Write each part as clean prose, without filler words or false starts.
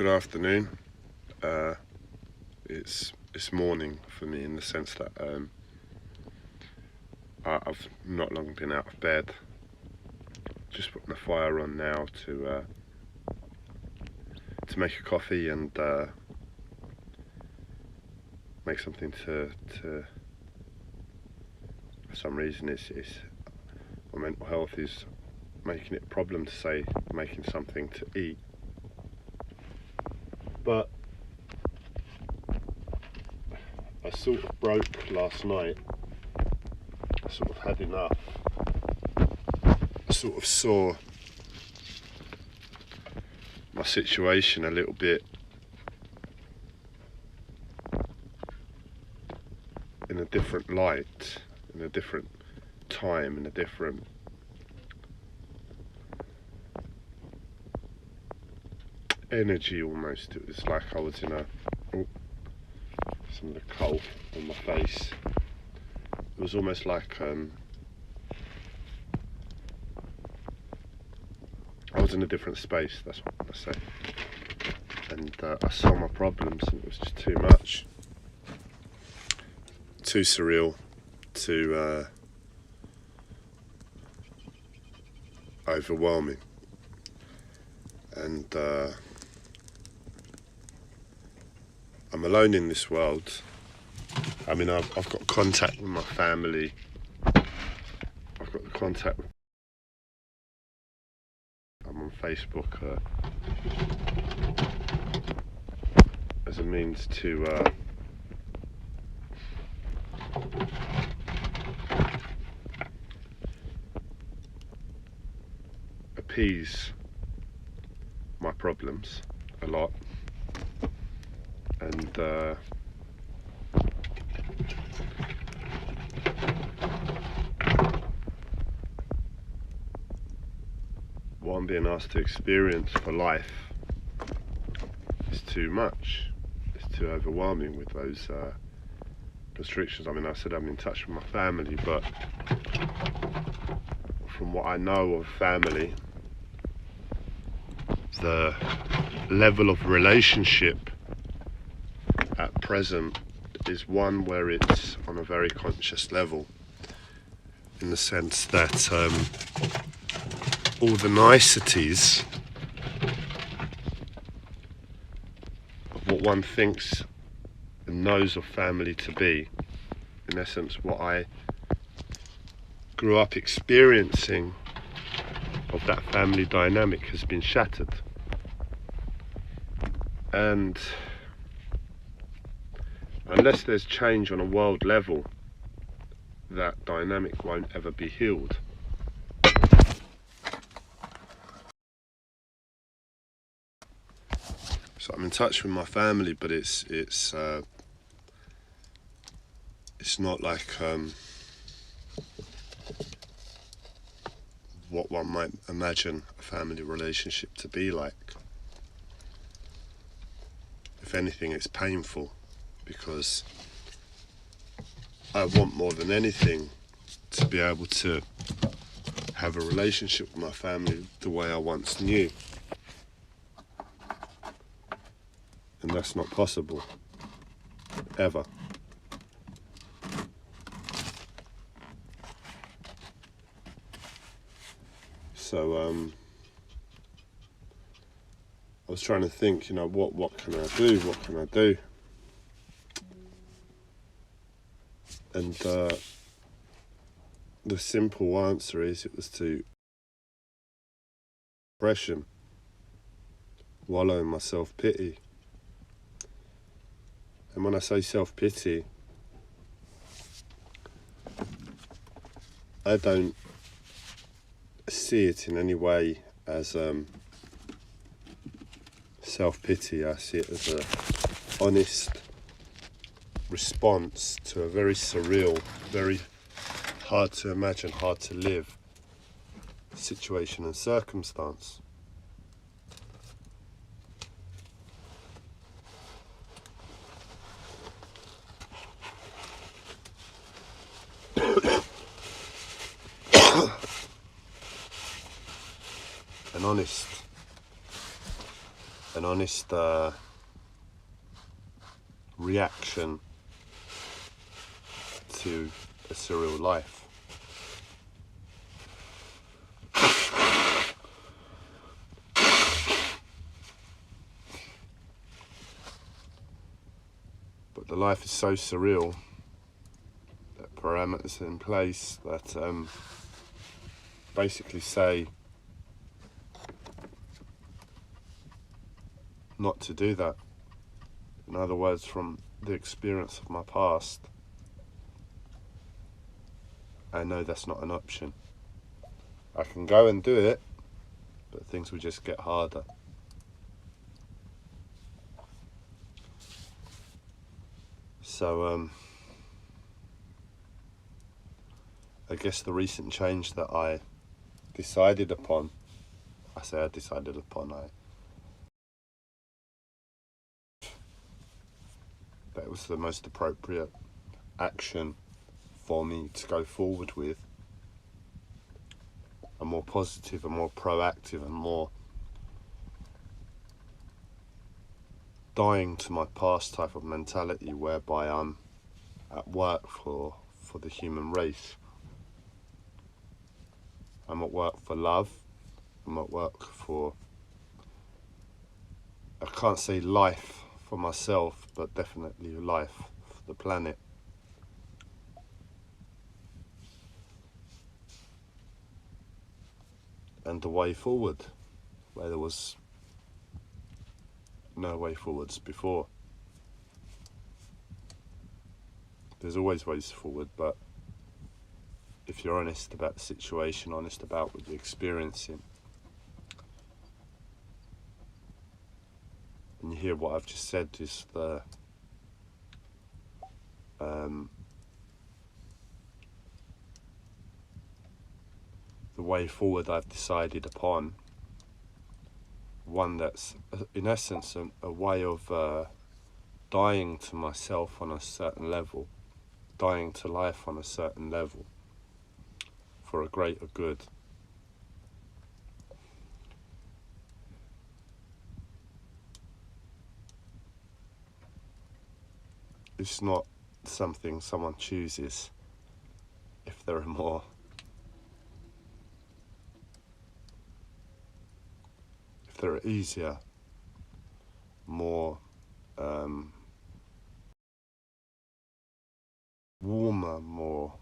good afternoon. It's morning for me in the sense that I've not long been out of bed. Just putting the fire on now to make a coffee and make something to for some reason it's my mental health is making it a problem to say making something to eat. But I sort of broke last night. I sort of had enough. I sort of saw my situation a little bit in a different light, in a different time, in a different energy almost. It was like I was in a some of the coal on my face. It was almost like I was in a different space, that's what I say. And I saw my problems and it was just too much. Too surreal, too overwhelming. And I'm alone in this world. I mean, I've got contact with my family. I've got the contact with... I'm on Facebook as a means to appease my problems a lot. And what I'm being asked to experience for life is too much. It's too overwhelming with those restrictions. I mean, I said I'm in touch with my family, but from what I know of family, the level of relationship at present is one where it's on a very conscious level, in the sense that all the niceties of what one thinks and knows of family to be, in essence what I grew up experiencing of that family dynamic, has been shattered. And unless there's change on a world level, that dynamic won't ever be healed. So I'm in touch with my family, but it's not like what one might imagine a family relationship to be like. If anything, it's painful, because I want more than anything to be able to have a relationship with my family the way I once knew. And that's not possible, ever. So I was trying to think, you know, what can I do? What can I do? And the simple answer is, it was to depression, wallow in my self-pity. And when I say self-pity, I don't see it in any way as self-pity. I see it as an honest response to a very surreal, very hard to imagine, hard to live situation and circumstance. an honest reaction to a surreal life. But the life is so surreal that parameters are in place that basically say not to do that. In other words, from the experience of my past, I know that's not an option. I can go and do it, but things will just get harder. So I guess the recent change that I decided upon, that was the most appropriate action for me to go forward with, a more positive, a more proactive, and more dying to my past type of mentality, whereby I'm at work for the human race. I'm at work for love. I'm at work for, I can't say life for myself, but definitely life for the planet. And the way forward, where there was no way forwards before. There's always ways forward, but if you're honest about the situation, honest about what you're experiencing, and you hear what I've just said, is the way forward I've decided upon, one that's in essence a way of dying to myself on a certain level, dying to life on a certain level, for a greater good. It's not something someone chooses. If there are easier, more warmer, more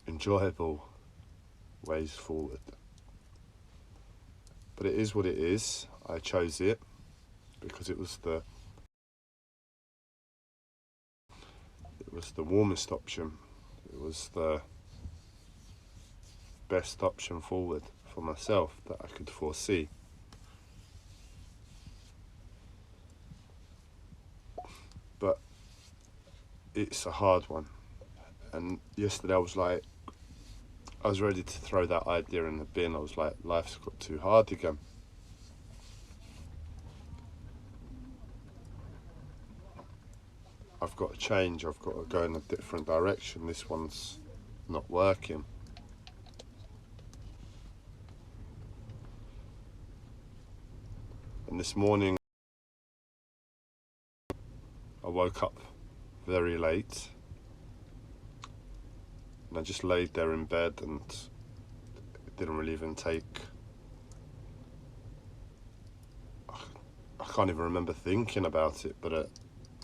enjoyable ways forward. But it is what it is. I chose it because it was the warmest option. It was the best option forward for myself that I could foresee. But it's a hard one. And yesterday I was ready to throw that idea in the bin. I was like, life's got too hard again. I've got to change, I've got to go in a different direction. This one's not working. And this morning I woke up very late, and I just laid there in bed, and it didn't really even take, I can't even remember thinking about it, but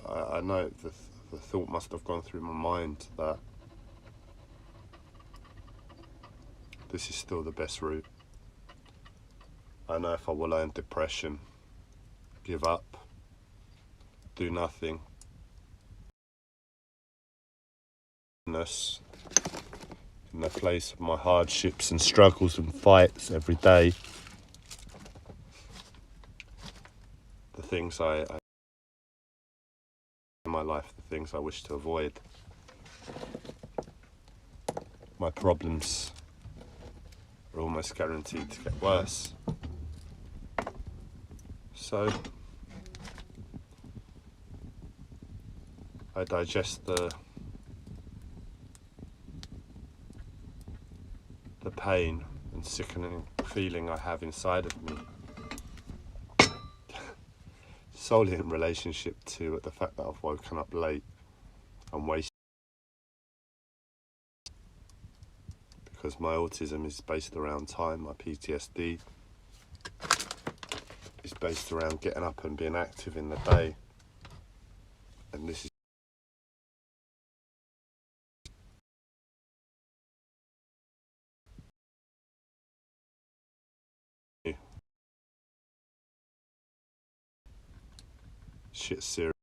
I know the thought must have gone through my mind that this is still the best route. I know if I wallow in depression, give up, do nothing, in the place of my hardships and struggles and fights every day, the things I in my life, the things I wish to avoid, my problems are almost guaranteed to get worse. So I digest the pain and sickening feeling I have inside of me, solely in relationship to the fact that I've woken up late and wasted, because my autism is based around time. My PTSD is based around getting up and being active in the day, and this is shit serious.